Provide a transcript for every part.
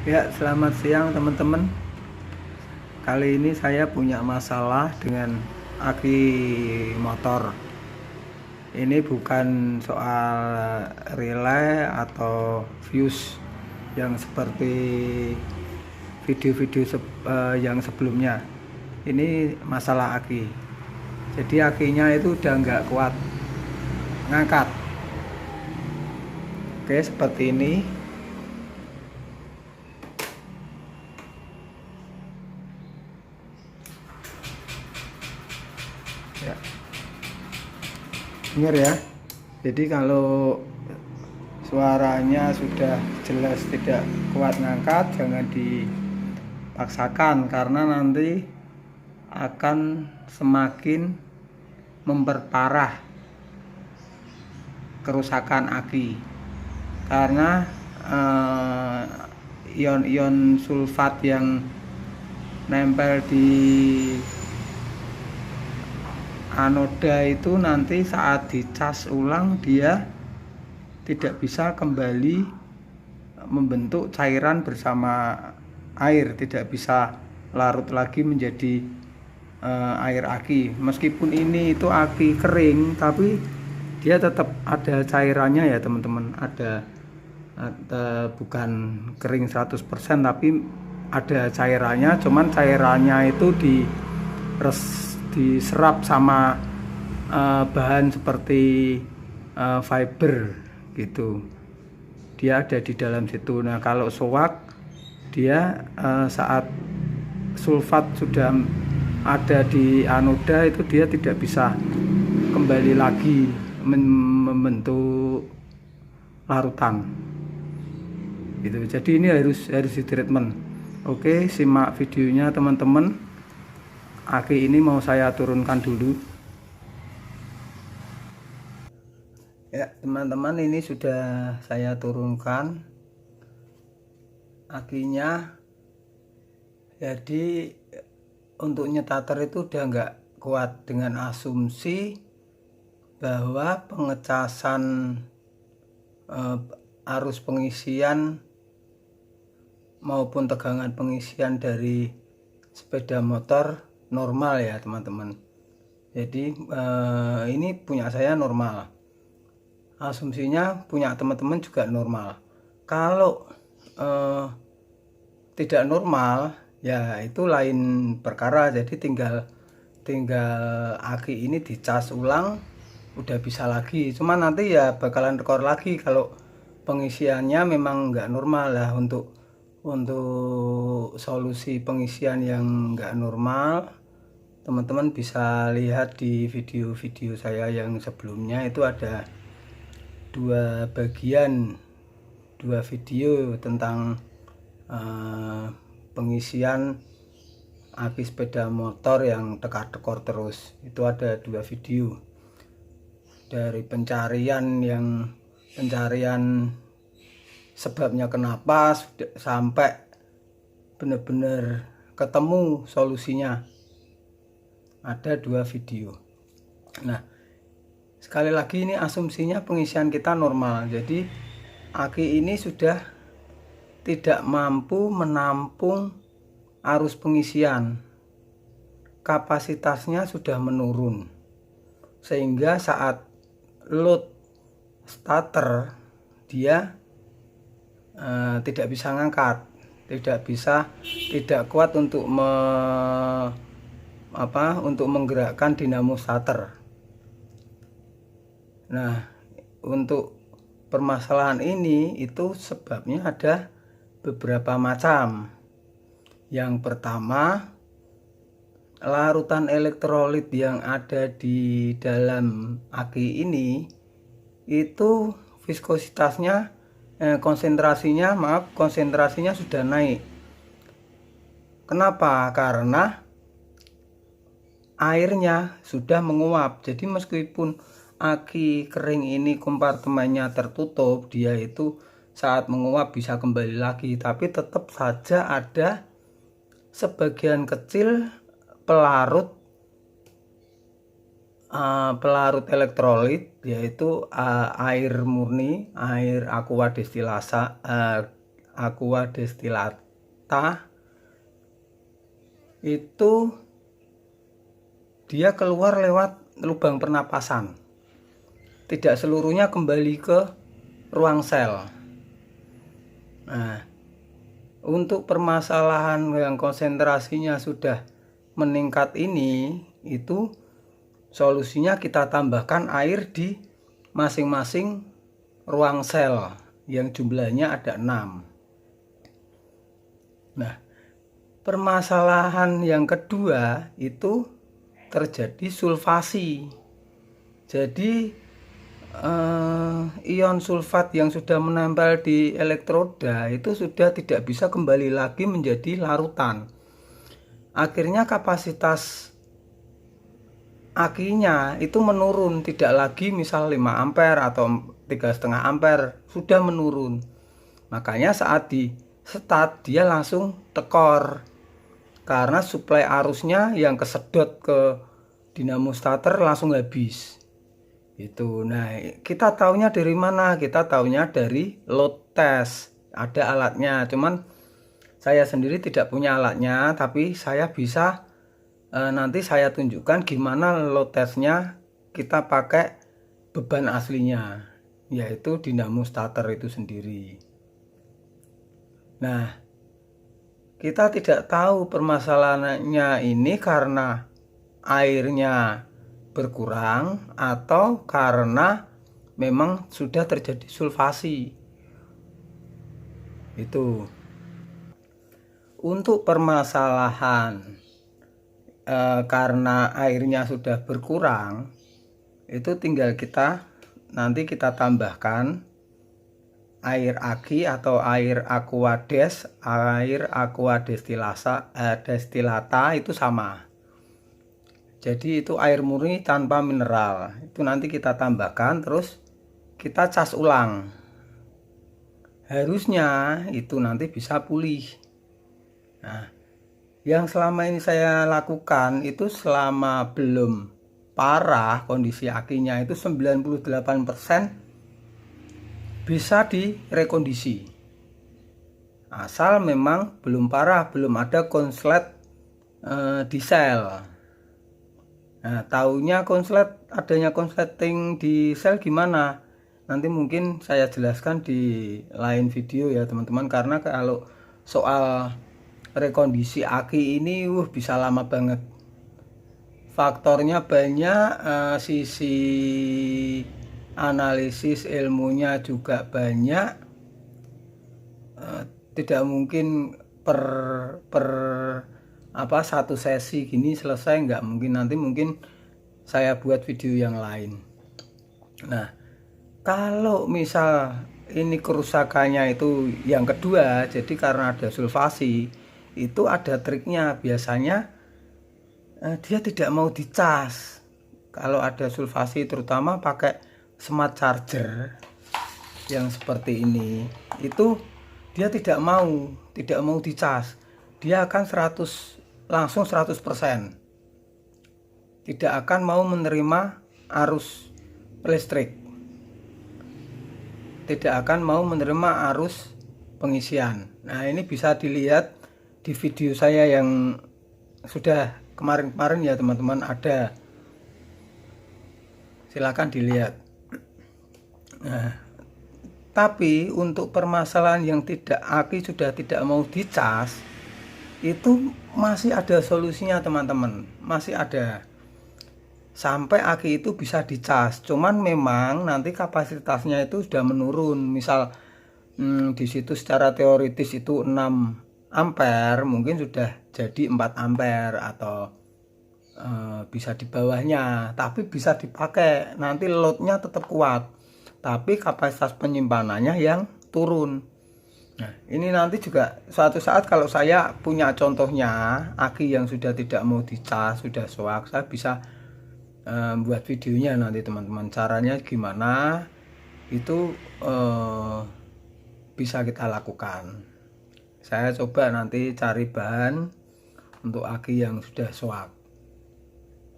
Ya, selamat siang teman-teman. Kali ini saya punya masalah dengan aki motor. Ini bukan soal relay atau fuse yang seperti video-video yang sebelumnya. Ini masalah aki. Jadi akinya itu udah nggak kuat ngangkat. Oke, seperti ini. Ya, dengar ya. Jadi kalau suaranya sudah jelas tidak kuat ngangkat, jangan dipaksakan karena nanti akan semakin memperparah kerusakan aki karena ion-ion sulfat yang nempel di anoda itu nanti saat dicas ulang dia tidak bisa kembali membentuk cairan bersama air, tidak bisa larut lagi menjadi air aki. Meskipun ini itu aki kering, tapi dia tetap ada cairannya ya teman-teman. Ada bukan kering 100% tapi ada cairannya, cuman cairannya itu diserap sama bahan seperti fiber gitu. Dia ada di dalam situ. Nah, kalau soak dia saat sulfat sudah ada di anoda itu dia tidak bisa kembali lagi membentuk larutan gitu. Jadi ini harus di treatment. Oke, simak videonya teman-teman. Aki ini mau saya turunkan dulu ya teman-teman. Ini sudah saya turunkan akinya. Jadi untuk nyetater itu udah nggak kuat, dengan asumsi bahwa pengecasan arus pengisian maupun tegangan pengisian dari sepeda motor normal ya teman-teman. Jadi ini punya saya normal, asumsinya punya teman-teman juga normal. Kalau tidak normal ya itu lain perkara. Jadi tinggal aki ini dicas ulang udah bisa lagi. Cuman nanti ya bakalan rekor lagi kalau pengisiannya memang nggak normal lah. Untuk solusi pengisian yang nggak normal, teman-teman bisa lihat di video-video saya yang sebelumnya. Itu ada dua video tentang pengisian aki sepeda motor yang tekor-tekor terus. Itu ada dua video, dari pencarian sebabnya kenapa sampai benar-benar ketemu solusinya. Ada dua video. Nah, sekali lagi ini asumsinya pengisian kita normal. Jadi aki ini sudah tidak mampu menampung arus pengisian. Kapasitasnya sudah menurun. Sehingga saat load starter dia tidak bisa ngangkat, tidak kuat untuk menggerakkan dinamo starter. Nah, untuk permasalahan ini itu sebabnya ada beberapa macam. Yang pertama, larutan elektrolit yang ada di dalam aki ini itu viskositasnya konsentrasinya sudah naik. Kenapa? Karena airnya sudah menguap. Jadi meskipun aki kering ini kompartemennya tertutup, dia itu saat menguap bisa kembali lagi, tapi tetap saja ada sebagian kecil pelarut elektrolit, yaitu air murni, air aqua destilasa, aqua destillata itu dia keluar lewat lubang pernapasan, tidak seluruhnya kembali ke ruang sel. Nah, untuk permasalahan yang konsentrasinya sudah meningkat ini, itu solusinya kita tambahkan air di masing-masing ruang sel yang jumlahnya ada 6. Nah, permasalahan yang kedua itu terjadi sulfasi. Jadi ion sulfat yang sudah menempel di elektroda itu sudah tidak bisa kembali lagi menjadi larutan. Akhirnya kapasitas akinya itu menurun, tidak lagi misal 5 ampere atau 3,5 ampere, sudah menurun. Makanya saat di start dia langsung tekor, karena suplai arusnya yang kesedot ke dinamo starter langsung habis. Itu. Nah, kita taunya dari mana? Kita taunya dari load test. Ada alatnya, cuman saya sendiri tidak punya alatnya, tapi saya bisa nanti saya tunjukkan gimana load testnya kita pakai beban aslinya, yaitu dinamo starter itu sendiri. Nah, kita tidak tahu permasalahannya ini karena airnya berkurang atau karena memang sudah terjadi sulfasi. Itu. Untuk permasalahan karena airnya sudah berkurang, itu tinggal nanti kita tambahkan air aki atau air aqua destillata itu sama. Jadi itu air murni tanpa mineral. Itu nanti kita tambahkan, terus kita cas ulang. Harusnya itu nanti bisa pulih. Nah, yang selama ini saya lakukan itu selama belum parah kondisi akinya itu 98% bisa direkondisi. Asal memang belum parah, belum ada konslet di sel. Nah, taunya adanya konsleting di sel gimana? Nanti mungkin saya jelaskan di lain video ya teman-teman, karena kalau soal rekondisi aki ini bisa lama banget. Faktornya banyak, sisi analisis ilmunya juga banyak. Tidak mungkin satu sesi gini selesai, nggak mungkin. Nanti mungkin saya buat video yang lain. Nah, kalau misal ini kerusakannya itu yang kedua, jadi karena ada sulfasi, itu ada triknya. Biasanya dia tidak mau dicas. Kalau ada sulfasi, terutama pakai smart charger yang seperti ini, itu dia tidak mau dicas. Dia akan langsung 100%. Tidak akan mau menerima arus listrik. Tidak akan mau menerima arus pengisian. Nah, ini bisa dilihat di video saya yang sudah kemarin-kemarin ya teman-teman, ada. Silakan dilihat. Nah, tapi untuk permasalahan yang aki sudah tidak mau dicas, itu masih ada solusinya teman-teman, masih ada. Sampai aki itu bisa dicas, cuman memang nanti kapasitasnya itu sudah menurun. Misal di situ secara teoritis itu 6 ampere, mungkin sudah jadi 4 ampere atau bisa di bawahnya, tapi bisa dipakai. Nanti loadnya tetap kuat, tapi kapasitas penyimpanannya yang turun. Nah, ini nanti juga suatu saat kalau saya punya contohnya aki yang sudah tidak mau dicas, sudah soak, saya bisa buat videonya nanti teman-teman, caranya gimana itu bisa kita lakukan. Saya coba nanti cari bahan untuk aki yang sudah soak.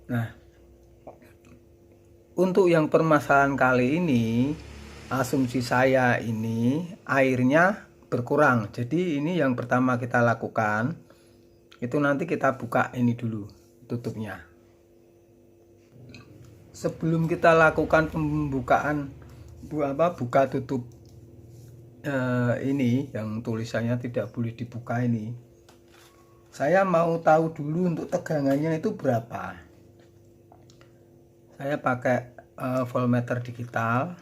Nah, untuk yang permasalahan kali ini, asumsi saya ini airnya berkurang. Jadi ini yang pertama kita lakukan, itu nanti kita buka ini dulu tutupnya. Sebelum kita lakukan pembukaan buka tutup ini yang tulisannya tidak boleh dibuka ini, saya mau tahu dulu untuk tegangannya itu berapa. Saya pakai voltmeter digital.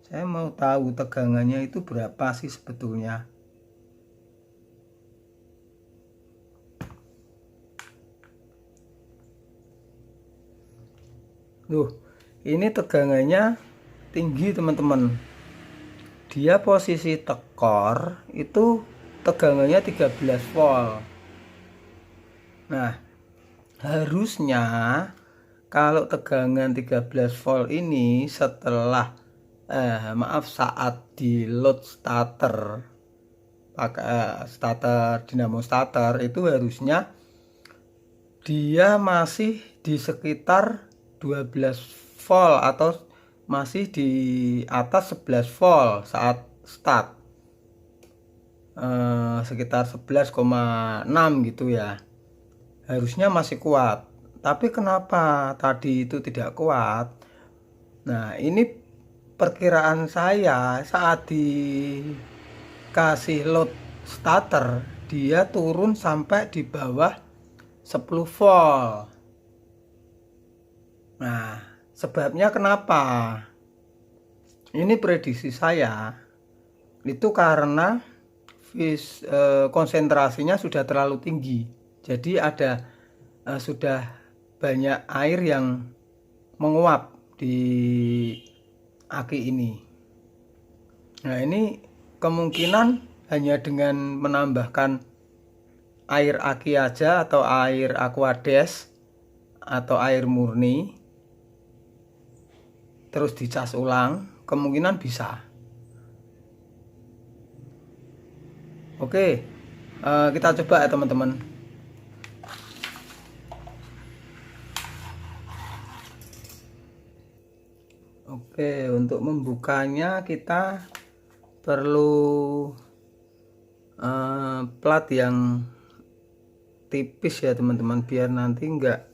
Saya mau tahu tegangannya itu berapa sih sebetulnya. Loh, ini tegangannya tinggi teman-teman. Dia posisi tekor itu tegangannya 13 volt. Nah, harusnya kalau tegangan 13 volt ini setelah saat di load starter, pakai starter dinamo starter, itu harusnya dia masih di sekitar 12 volt atau masih di atas 11 volt saat start, sekitar 11,6 gitu ya, harusnya masih kuat. Tapi kenapa tadi itu tidak kuat? Nah, ini perkiraan saya saat dikasih load starter dia turun sampai di bawah 10 volt. Nah, sebabnya kenapa? Ini prediksi saya itu karena konsentrasinya sudah terlalu tinggi. Jadi ada sudah banyak air yang menguap di aki ini. Nah, ini kemungkinan hanya dengan menambahkan air aki aja atau air aquades atau air murni terus dicas ulang, kemungkinan bisa. Oke, kita coba ya teman-teman. Oke, untuk membukanya kita perlu plat yang tipis ya teman-teman, biar nanti enggak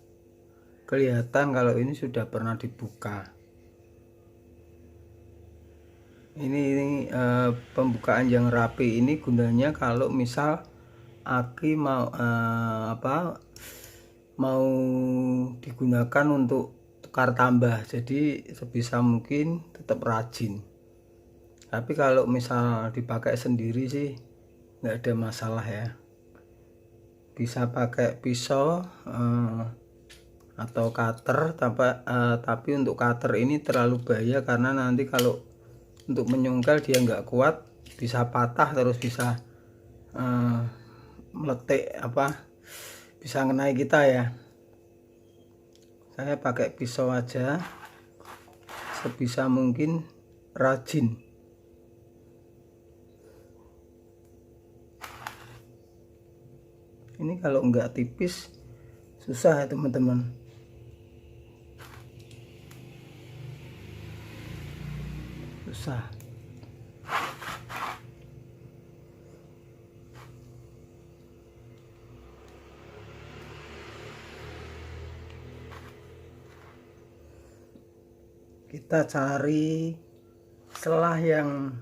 kelihatan kalau ini sudah pernah dibuka. Ini pembukaan yang rapi ini gunanya kalau misal aki mau digunakan untuk tukar tambah, jadi sebisa mungkin tetap rajin. Tapi kalau misal dipakai sendiri sih nggak ada masalah ya, bisa pakai pisau atau cutter. Tapi untuk cutter ini terlalu bahaya karena nanti kalau untuk menyungkel dia nggak kuat, bisa patah, terus bisa meletik bisa ngenai kita ya. Saya pakai pisau aja, sebisa mungkin rajin. Ini kalau nggak tipis susah ya teman-teman. Susah. Kita cari selah yang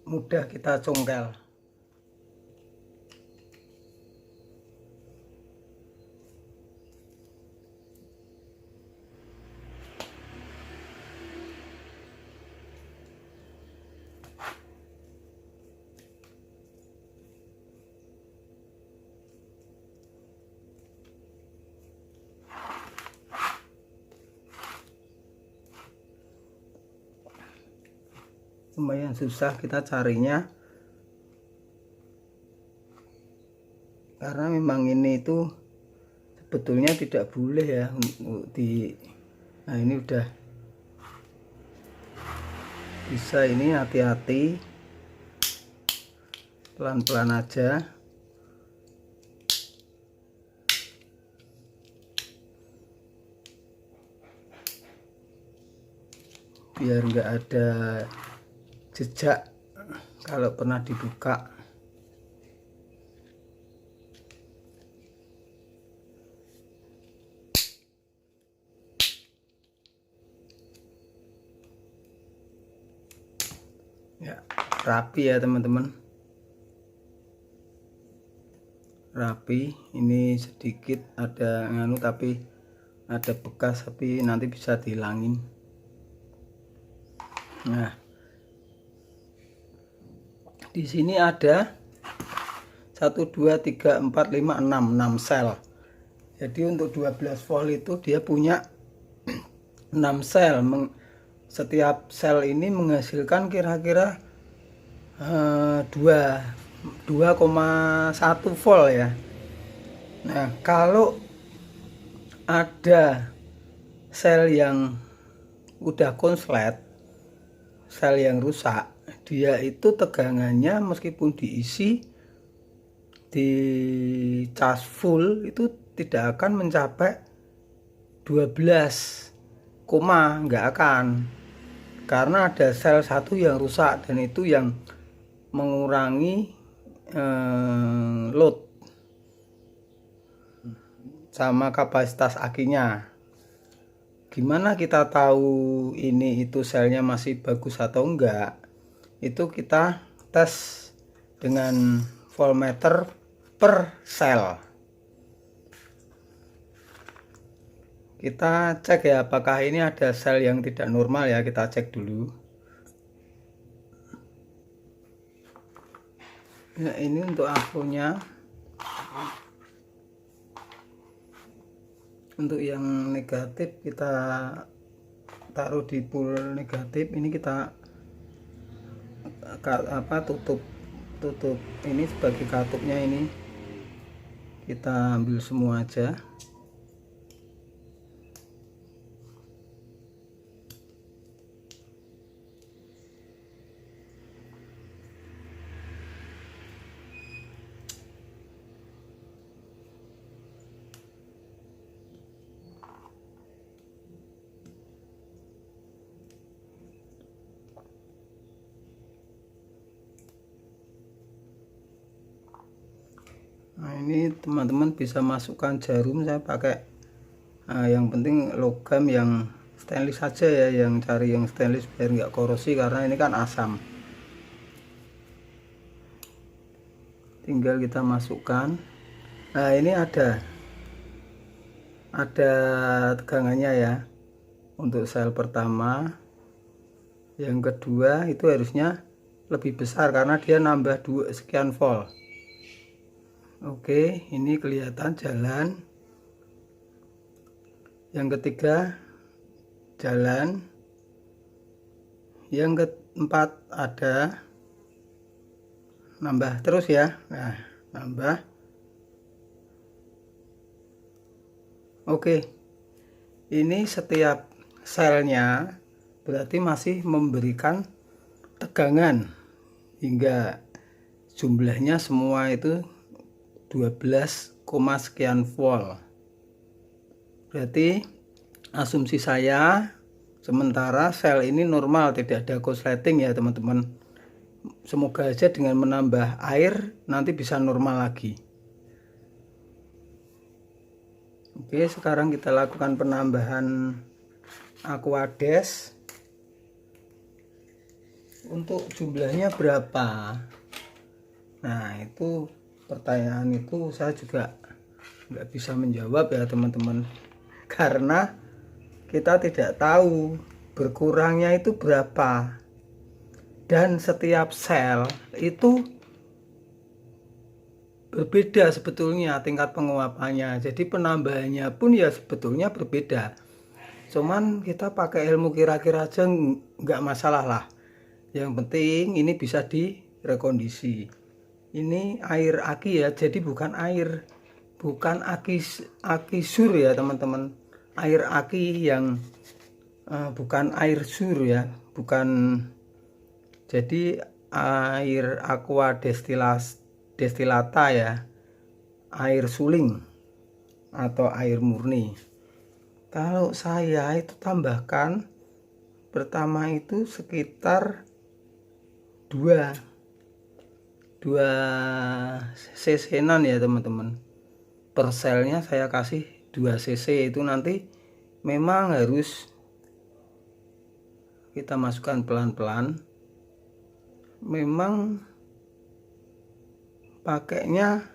mudah kita congkel. Lumayan susah kita carinya karena memang ini itu sebetulnya tidak boleh ya nah ini udah bisa, ini hati-hati, pelan-pelan aja. biar nggak ada jejak kalau pernah dibuka. Ya, rapi ya teman-teman, rapi. Ini sedikit ada nganu tapi ada bekas, tapi nanti bisa dihilangin. Nah, di sini ada 1 2 3 4 5 6 sel. Jadi untuk 12 volt itu dia punya 6 sel. Setiap sel ini menghasilkan kira-kira 2,1 volt ya. Nah, kalau ada sel yang udah konslet, sel yang rusak, dia itu tegangannya meskipun diisi di cas full itu tidak akan mencapai 12, nggak akan, karena ada sel satu yang rusak dan itu yang mengurangi load sama kapasitas akinya. Gimana kita tahu ini itu selnya masih bagus atau enggak? Itu kita tes dengan voltmeter per sel. Kita cek ya apakah ini ada sel yang tidak normal ya, kita cek dulu. Ya, ini untuk ampulnya. Untuk yang negatif kita taruh di pul negatif. Ini kita tutup ini sebagai katupnya, ini kita ambil semua aja. Nah, ini teman-teman bisa masukkan jarum, saya pakai yang penting logam yang stainless saja ya, yang cari yang stainless biar nggak korosi karena ini kan asam. Tinggal kita masukkan. Nah, ini ada tegangannya ya untuk sel pertama. Yang kedua itu harusnya lebih besar karena dia nambah 2 sekian volt. Oke, ini kelihatan jalan. Yang ketiga jalan. Yang keempat ada, nambah terus ya. Nah, nambah. Oke, ini setiap selnya berarti masih memberikan tegangan hingga jumlahnya semua itu 12, sekian volt. Berarti asumsi saya sementara sel ini normal, tidak ada korsleting ya teman-teman. Semoga aja dengan menambah air nanti bisa normal lagi. Oke, sekarang kita lakukan penambahan aquades. Untuk jumlahnya berapa? Nah, itu pertanyaan itu saya juga nggak bisa menjawab ya teman-teman, karena kita tidak tahu berkurangnya itu berapa, dan setiap sel itu berbeda sebetulnya tingkat penguapannya, jadi penambahannya pun ya sebetulnya berbeda. Cuman kita pakai ilmu kira-kira aja nggak masalah lah, yang penting ini bisa direkondisi. Ini air aki ya, jadi bukan aki sur ya teman-teman. Air aki yang bukan air sur ya, bukan. Jadi air aqua destilata ya, air suling atau air murni. Kalau saya itu tambahkan pertama itu sekitar 2 cc-nan ya teman-teman. Per selnya saya kasih 2 cc. Itu nanti memang harus kita masukkan pelan-pelan. Memang pakainya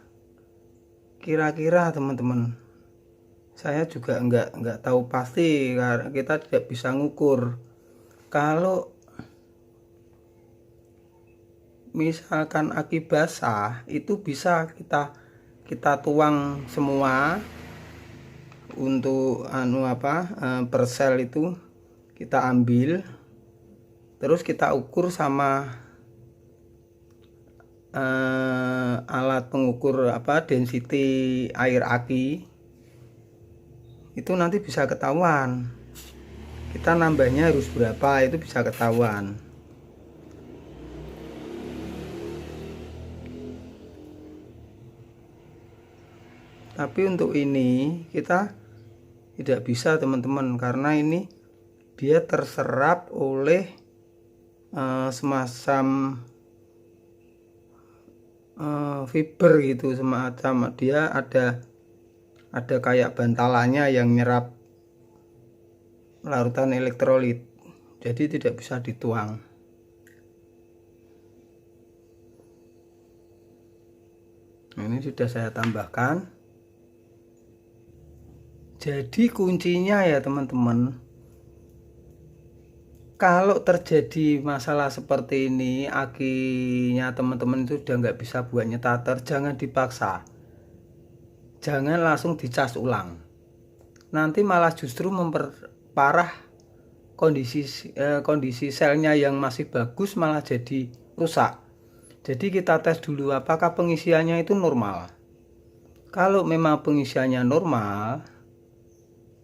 kira-kira teman-teman, saya juga nggak tahu pasti karena kita tidak bisa ngukur. Kalau misalkan aki basah itu bisa kita tuang semua untuk per sel itu kita ambil, terus kita ukur sama alat pengukur density air aki. Itu nanti bisa ketahuan kita nambahnya harus berapa, itu bisa ketahuan. Tapi untuk ini kita tidak bisa teman-teman, karena ini dia terserap oleh semacam fiber gitu, semacam dia ada kayak bantalannya yang nyerap larutan elektrolit, jadi tidak bisa dituang. Nah, ini sudah saya tambahkan. Jadi kuncinya ya teman-teman, kalau terjadi masalah seperti ini, akinya teman-teman itu udah nggak bisa buat nyetater, jangan dipaksa, jangan langsung dicas ulang, nanti malah justru memperparah kondisi selnya yang masih bagus malah jadi rusak. Jadi kita tes dulu apakah pengisiannya itu normal. Kalau memang pengisiannya normal,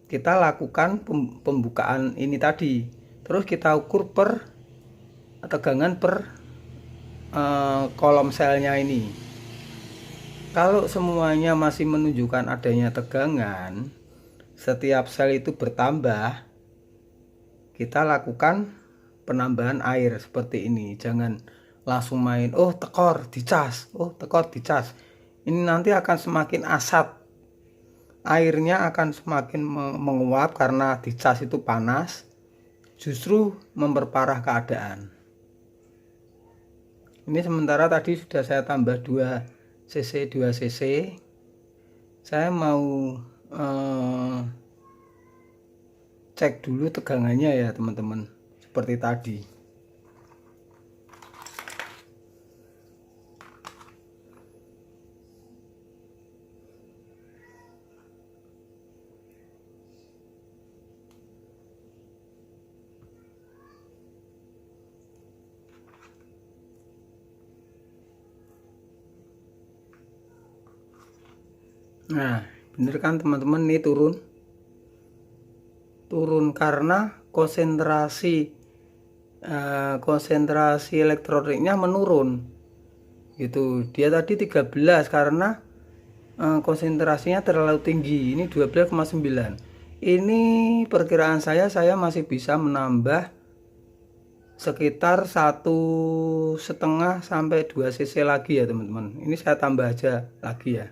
kita lakukan pembukaan ini tadi, terus kita ukur per tegangan per kolom selnya ini. Kalau semuanya masih menunjukkan adanya tegangan, setiap sel itu bertambah, kita lakukan penambahan air seperti ini. Jangan langsung main tekor dicas, tekor dicas. Ini nanti akan semakin asat, airnya akan semakin menguap karena dicas itu panas, justru memperparah keadaan. Ini sementara tadi sudah saya tambah 2 cc. Saya mau cek dulu tegangannya ya teman-teman, seperti tadi. Nah, bener kan teman-teman, ini turun karena konsentrasi elektroniknya menurun gitu. Dia tadi 13 karena konsentrasinya terlalu tinggi. Ini 12,9. Ini perkiraan saya masih bisa menambah sekitar 1,5 sampai 2 cc lagi ya teman-teman. Ini saya tambah aja lagi ya.